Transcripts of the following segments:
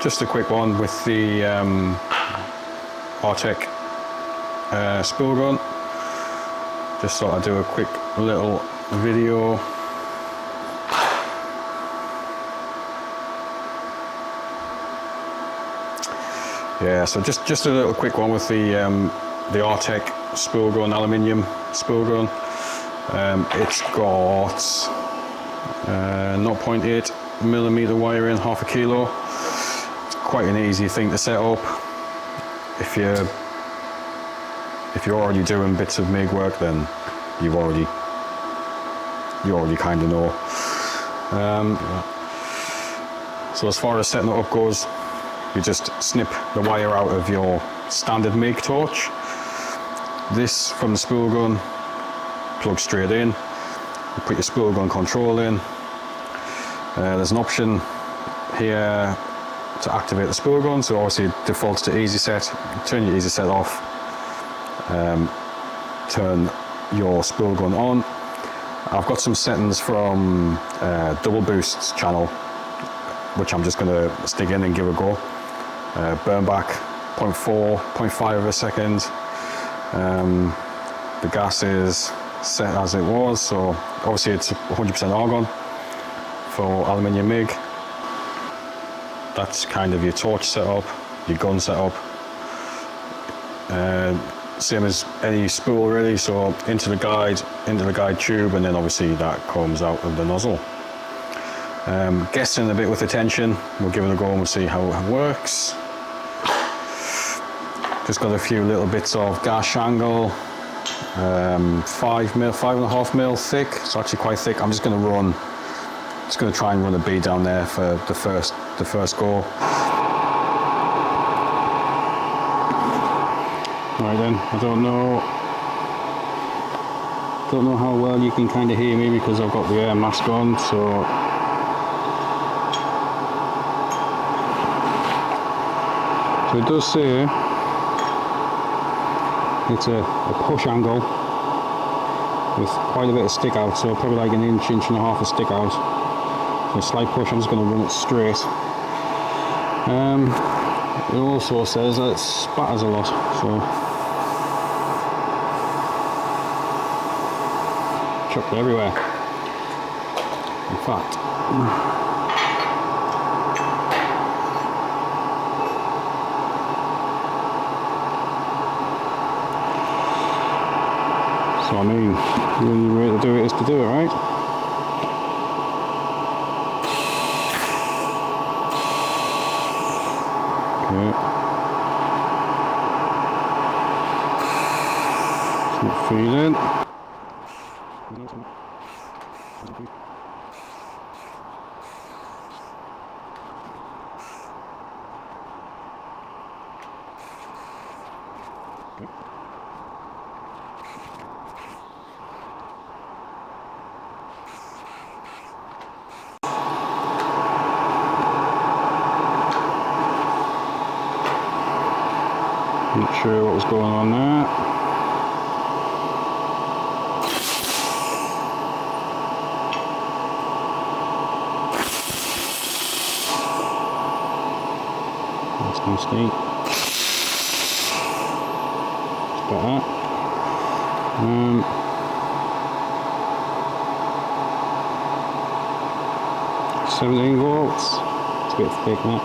Just a quick one with the R-Tech spool gun. Just thought I'd do a quick little video. Yeah, so just a little quick one with the R-Tech spool gun, aluminium spool gun. It's got 0.8mm wiring, half a kilo. It's quite an easy thing to set up. If you're already doing bits of MIG work, then you already kind of know. So as far as setting it up goes, you just snip the wire out of your standard MIG torch. This from the spool gun plugs straight in. You put your spool gun control in. There's an option here to activate the spool gun, so obviously it defaults to easy set. Turn your easy set off, turn your spool gun on. I've got some settings from Double Boost's channel, which I'm just going to stick in and give a go. Burn back 0.4, 0.5 of a second. The gas is set as it was, so obviously it's 100% argon for aluminium MIG. That's kind of your torch setup, your gun setup. Same as any spool really, so into the guide tube, and then obviously that comes out of the nozzle. Guessing a bit with the tension, we'll give it a go and we'll see how it works. Just got a few little bits of gas angle, 5.5mm thick. It's actually quite thick. I'm just going to try and run a bead down there for the first go. Right then, I don't know how well you can kind of hear me because I've got the air mask on, so it does say it's a push angle with quite a bit of stick out, so probably like an inch and a half of stick out. So a slight push. I'm just going to run it straight. It also says that it spatters a lot, so chucked everywhere. In fact, so I mean, the only way to do it is to do it right. Okay. It's not feeling. Not sure what was going on there. That's going to stay. Just like that. 17 volts. It's a bit thick, that.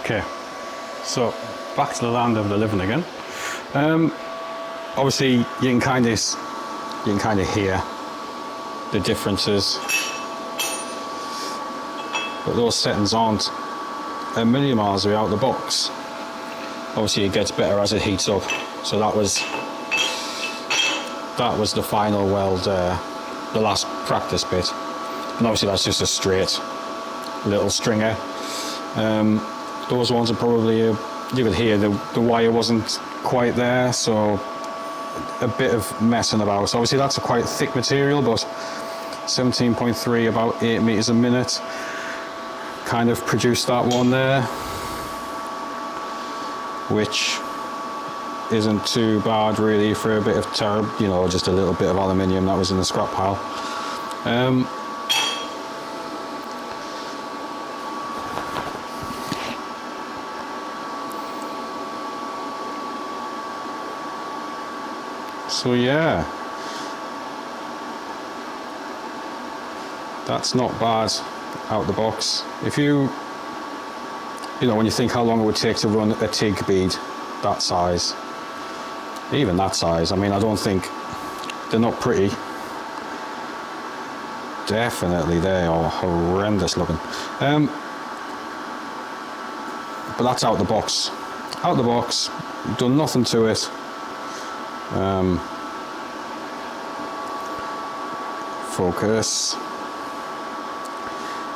Okay, so back to the land of the living again. Obviously, you can kind of hear the differences, but those settings aren't a million miles away out of the box. Obviously, it gets better as it heats up. So that was the final weld, the last practice bit, and obviously that's just a straight little stringer. Those ones are probably, you could hear the wire wasn't quite there, so a bit of messing about. So obviously that's a quite thick material, but 17.3, about 8 meters a minute, kind of produced that one there, which isn't too bad really for a bit of just a little bit of aluminium that was in the scrap pile. So yeah, that's not bad out the box. If you know, when you think how long it would take to run a TIG bead that size, even that size, I mean, I don't think, they're not pretty. Definitely they are horrendous looking. But that's out the box. Out the box, done nothing to it. Focus.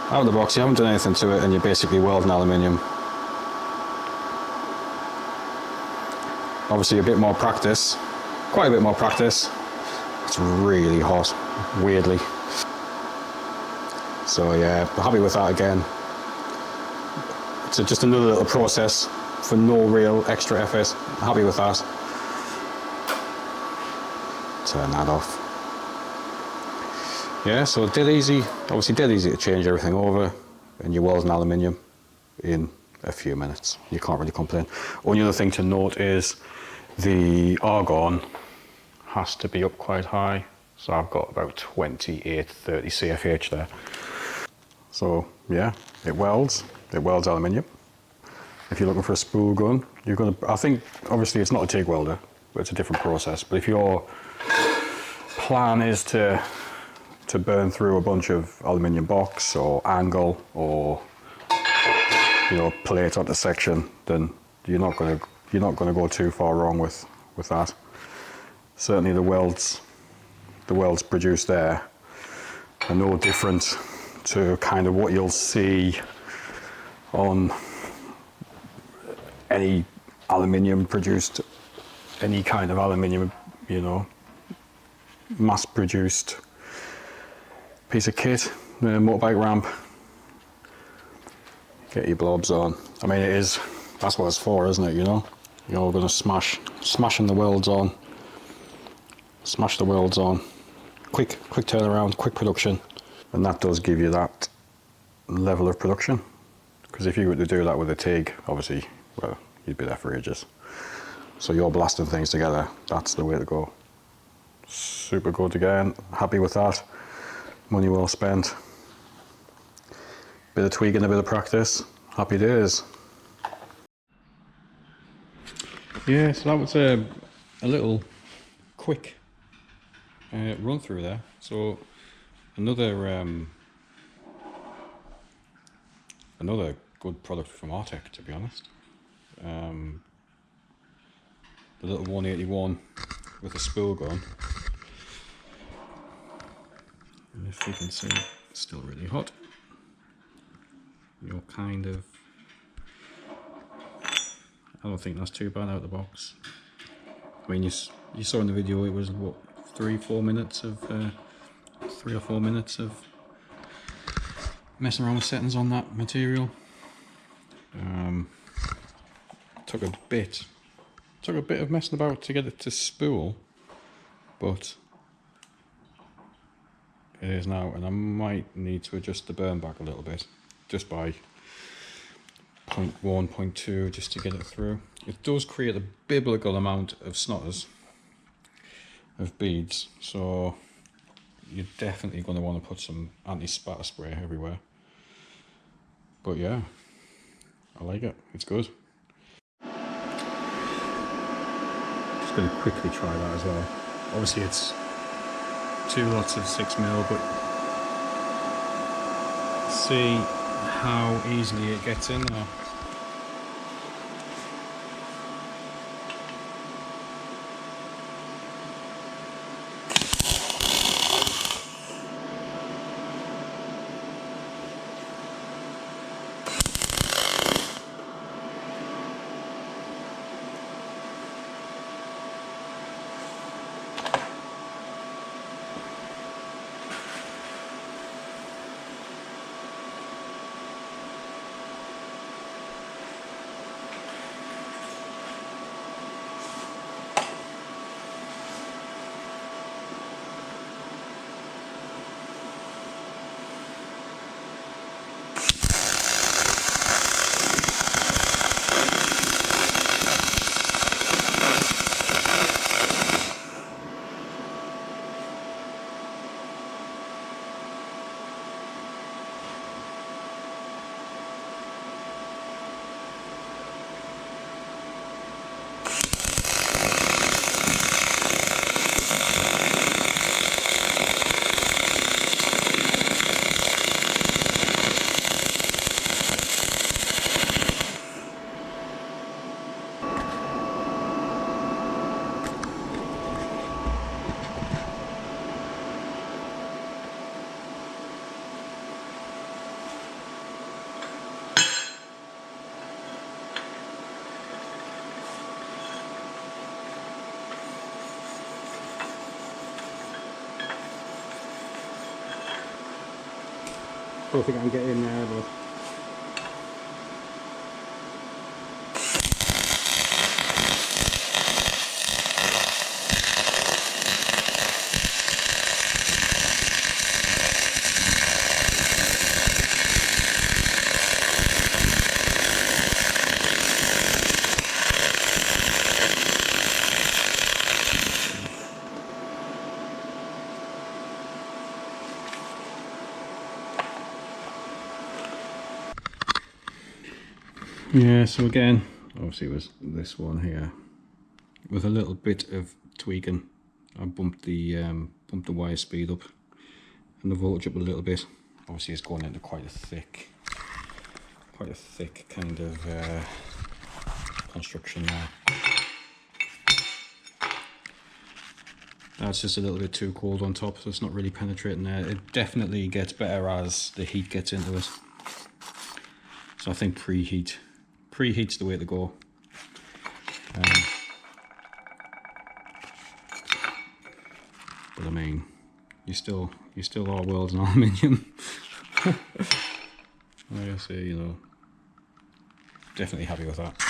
Out of the box, you haven't done anything to it, and you're basically welding aluminium. Obviously a bit more practice, quite a bit more practice. It's really hot, weirdly. So yeah, happy with that again. It's just another little process for no real extra effort. Happy with that. Turn that off. Yeah, so dead easy, obviously dead easy to change everything over, and you're welding aluminium in a few minutes. You can't really complain. Only other thing to note is the Argon has to be up quite high. So I've got about 28, 30 CFH there. So yeah, it welds aluminium. If you're looking for a spool gun, I think obviously it's not a TIG welder, but it's a different process. But if your plan is to burn through a bunch of aluminium box or angle or plate onto section, then you're not going to go too far wrong with that. Certainly the welds produced there are no different to kind of what you'll see on any aluminium produced, any kind of aluminium, mass produced piece of kit, motorbike ramp. Get your blobs on. I mean, that's what it's for, isn't it? You're going to smashing the welds on. Smash the welds on. Quick turnaround, quick production. And that does give you that level of production. Because if you were to do that with a TIG, obviously, well, you'd be there for ages. So you're blasting things together, that's the way to go. Super good again, happy with that. Money well spent. Bit of tweaking, a bit of practice. Happy days. Yeah, so that was a little quick run through there. So another good product from R-Tech, to be honest. The little 181 with a spool gun. And if you can see, it's still really hot. You're kind of, I don't think that's too bad out of the box. I mean, you saw in the video it was what, 3 or 4 minutes of messing around with settings on that material. Took a bit of messing about to get it to spool, but it is now, and I might need to adjust the burn back a little bit, just by 0.1, 0.2, just to get it through. It does create a biblical amount of snotters, of beads, so you're definitely going to want to put some anti-spatter spray everywhere. But yeah, I like it. It's good. Just going to quickly try that as well. Obviously it's 2 lots of 6mm, but see how easily it gets in there. I don't think I can get in there, but yeah, so again, obviously it was this one here. With a little bit of tweaking, I bumped the wire speed up and the voltage up a little bit. Obviously it's going into quite a thick kind of construction now. That's just a little bit too cold on top, so it's not really penetrating there. It definitely gets better as the heat gets into it. So I think preheat's the way to go. But I mean, you still are welding aluminium. Like I say, you know, definitely happy with that.